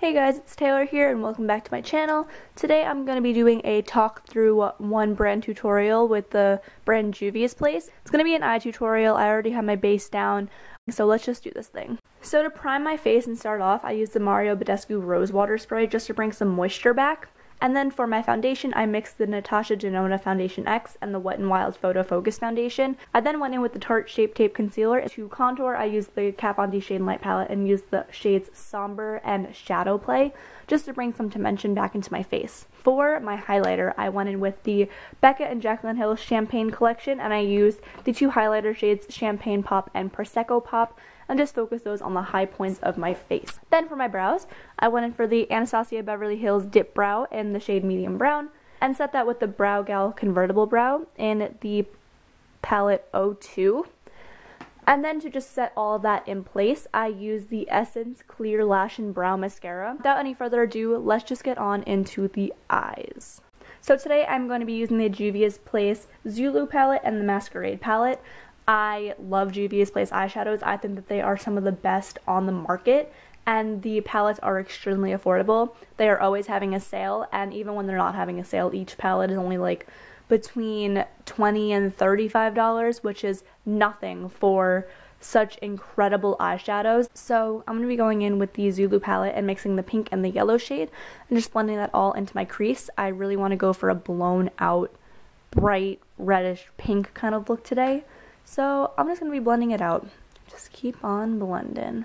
Hey guys, it's Taylor here and welcome back to my channel. Today I'm going to be doing a talk through one brand tutorial with the brand Juvias Place. It's going to be an eye tutorial. I already have my base down, so let's just do this thing. So to prime my face and start off, I use the Mario Badescu Rose Water Spray just to bring some moisture back. And then for my foundation, I mixed the Natasha Denona Foundation X and the Wet n Wild Photo Focus Foundation. I then went in with the Tarte Shape Tape Concealer. To contour, I used the Kat Von D Shade and Light palette and used the shades Somber and Shadow Play just to bring some dimension back into my face. For my highlighter, I went in with the Becca and Jaclyn Hill Champagne Collection, and I used the two highlighter shades Champagne Pop and Prosecco Pop, and just focus those on the high points of my face. Then for my brows, I went in for the Anastasia Beverly Hills Dip Brow in the shade Medium Brown, and set that with the Brow Gal Convertible Brow in the palette 02. And then to just set all of that in place, I used the Essence Clear Lash and Brow Mascara. Without any further ado, let's just get on into the eyes. So today I'm going to be using the Juvias Place Zulu palette and the Masquerade palette. I love Juvias Place eyeshadows. I think that they are some of the best on the market, and the palettes are extremely affordable. They are always having a sale, and even when they're not having a sale, each palette is only like between $20 and $35, which is nothing for such incredible eyeshadows. So I'm going to be going in with the Zulu palette and mixing the pink and the yellow shade and just blending that all into my crease. I really want to go for a blown out, bright, reddish pink kind of look today. So I'm just going to be blending it out. Just keep on blending.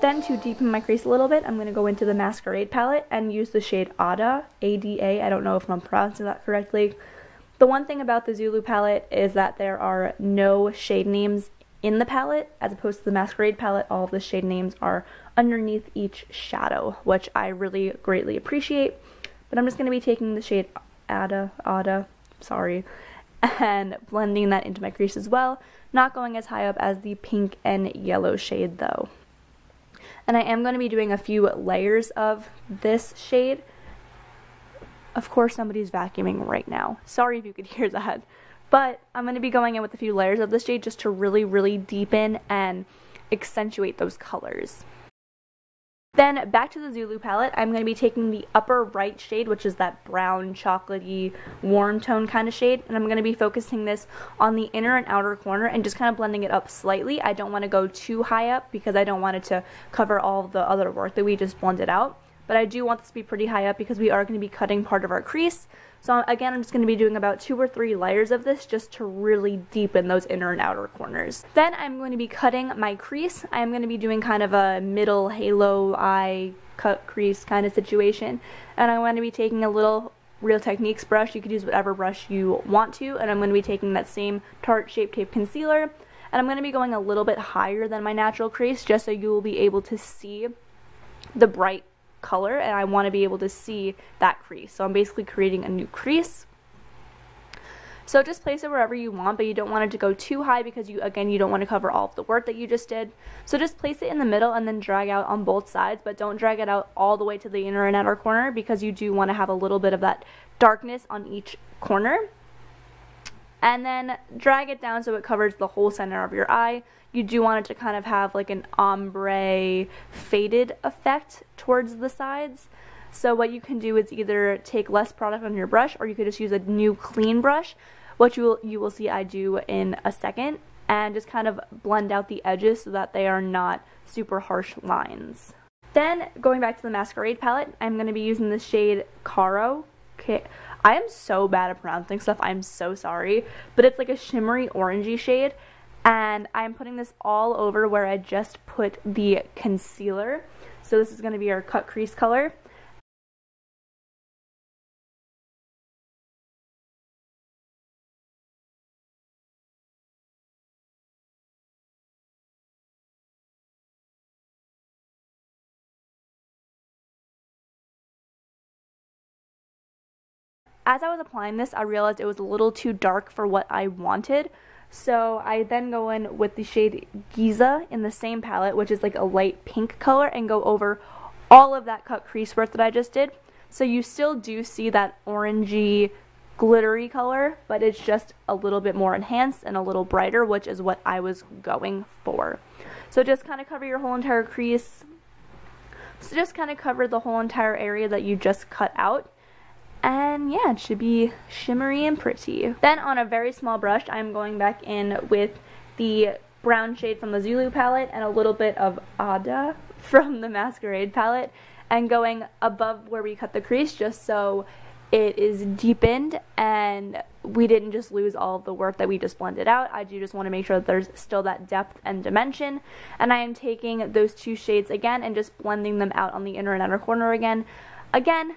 Then to deepen my crease a little bit, I'm going to go into the Masquerade palette and use the shade Ada, A-D-A. I don't know if I'm pronouncing that correctly. The one thing about the Zulu palette is that there are no shade names in the palette, as opposed to the Masquerade palette. All of the shade names are underneath each shadow, which I really greatly appreciate. But I'm just going to be taking the shade Ada, sorry, and blending that into my crease as well, not going as high up as the pink and yellow shade though. And I am going to be doing a few layers of this shade. Of course somebody's vacuuming right now. Sorry if you could hear that. But I'm going to be going in with a few layers of this shade just to really deepen and accentuate those colors. Then back to the Zulu palette, I'm going to be taking the upper right shade, which is that brown, chocolatey, warm tone kind of shade, and I'm going to be focusing this on the inner and outer corner and just kind of blending it up slightly. I don't want to go too high up because I don't want it to cover all the other work that we just blended out, but I do want this to be pretty high up because we are going to be cutting part of our crease. So again, I'm just going to be doing about 2 or 3 layers of this just to really deepen those inner and outer corners. Then I'm going to be cutting my crease. I'm going to be doing kind of a middle halo eye cut crease kind of situation. And I'm going to be taking a little Real Techniques brush. You could use whatever brush you want to. And I'm going to be taking that same Tarte Shape Tape Concealer. And I'm going to be going a little bit higher than my natural crease just so you will be able to see the bright color, and I want to be able to see that crease. So I'm basically creating a new crease. So just place it wherever you want, but you don't want it to go too high because you don't want to cover all of the work that you just did. So just place it in the middle and then drag out on both sides, but don't drag it out all the way to the inner and outer corner because you do want to have a little bit of that darkness on each corner. And then drag it down so it covers the whole center of your eye. You do want it to kind of have like an ombre faded effect towards the sides. So what you can do is either take less product on your brush, or you could just use a new clean brush, which you will see I do in a second, and just kind of blend out the edges so that they are not super harsh lines. Then going back to the Masquerade palette, I'm going to be using the shade Caro. Okay. I am so bad at pronouncing stuff, I'm so sorry, but it's like a shimmery orangey shade, and I'm putting this all over where I just put the concealer. So this is going to be our cut crease color. As I was applying this, I realized it was a little too dark for what I wanted. So I then go in with the shade Giza in the same palette, which is like a light pink color, and go over all of that cut crease work that I just did. So you still do see that orangey, glittery color, but it's just a little bit more enhanced and a little brighter, which is what I was going for. So just kind of cover your whole entire crease. So just kind of cover the whole entire area that you just cut out. And yeah, it should be shimmery and pretty. Then on a very small brush, I'm going back in with the brown shade from the Zulu palette and a little bit of Ada from the Masquerade palette, and going above where we cut the crease just so it is deepened and we didn't just lose all of the work that we just blended out. I do just want to make sure that there's still that depth and dimension, and I am taking those two shades again and just blending them out on the inner and outer corner again,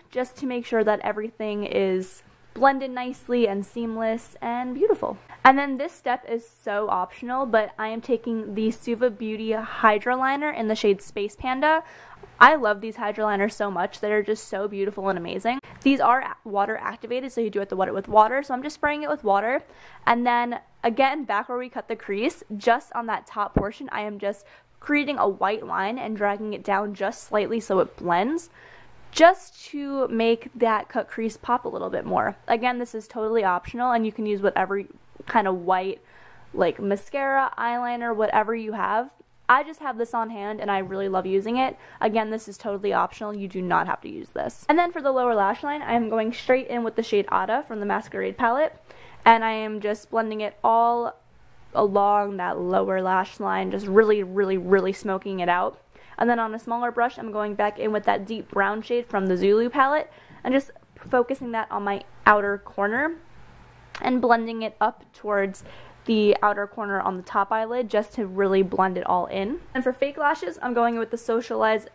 just to make sure that everything is blended nicely and seamless and beautiful. And then this step is so optional, but I am taking the Suva Beauty Hydra Liner in the shade Space Panda. I love these Hydra Liners so much. They're just so beautiful and amazing. These are water activated, so you do have to wet it with water. So I'm just spraying it with water. And then again, back where we cut the crease, just on that top portion, I am just creating a white line and dragging it down just slightly so it blends, just to make that cut crease pop a little bit more. Again, this is totally optional, and you can use whatever kind of white, like mascara, eyeliner, whatever you have. I just have this on hand and I really love using it. Again, this is totally optional. You do not have to use this. And then for the lower lash line, I am going straight in with the shade Ada from the Masquerade palette, and I am just blending it all along that lower lash line, just really smoking it out. And then on a smaller brush, I'm going back in with that deep brown shade from the Zulu palette and just focusing that on my outer corner and blending it up towards the outer corner on the top eyelid, just to really blend it all in. And for fake lashes, I'm going in with the Socialized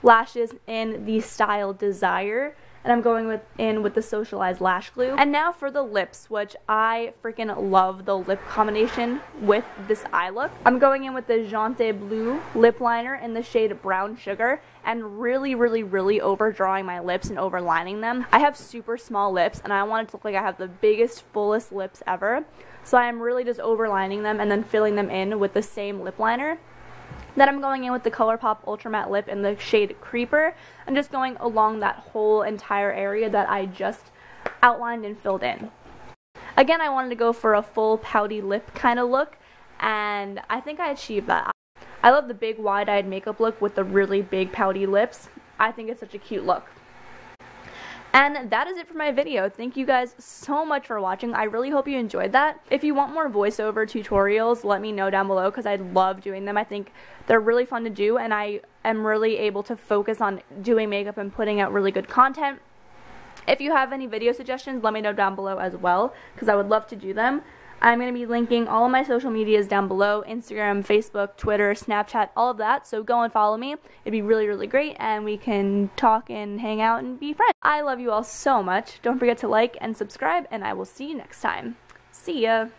lashes in the style Desire, and I'm going in with the Socialized lash glue. And now for the lips, which I freaking love the lip combination with this eye look. I'm going in with the Jante Blue lip liner in the shade Brown Sugar, and really overdrawing my lips and overlining them. I have super small lips and I want it to look like I have the biggest, fullest lips ever. So I am really just overlining them and then filling them in with the same lip liner. Then I'm going in with the ColourPop Ultra Matte Lip in the shade Creeper and just going along that whole entire area that I just outlined and filled in. Again, I wanted to go for a full pouty lip kind of look, and I think I achieved that. I love the big wide-eyed makeup look with the really big pouty lips. I think it's such a cute look. And that is it for my video. Thank you guys so much for watching. I really hope you enjoyed that. If you want more voiceover tutorials, let me know down below, because I love doing them. I think they're really fun to do, and I am really able to focus on doing makeup and putting out really good content. If you have any video suggestions, let me know down below as well, because I would love to do them. I'm going to be linking all of my social medias down below: Instagram, Facebook, Twitter, Snapchat, all of that. So go and follow me. It'd be really great, and we can talk and hang out and be friends. I love you all so much. Don't forget to like and subscribe, and I will see you next time. See ya!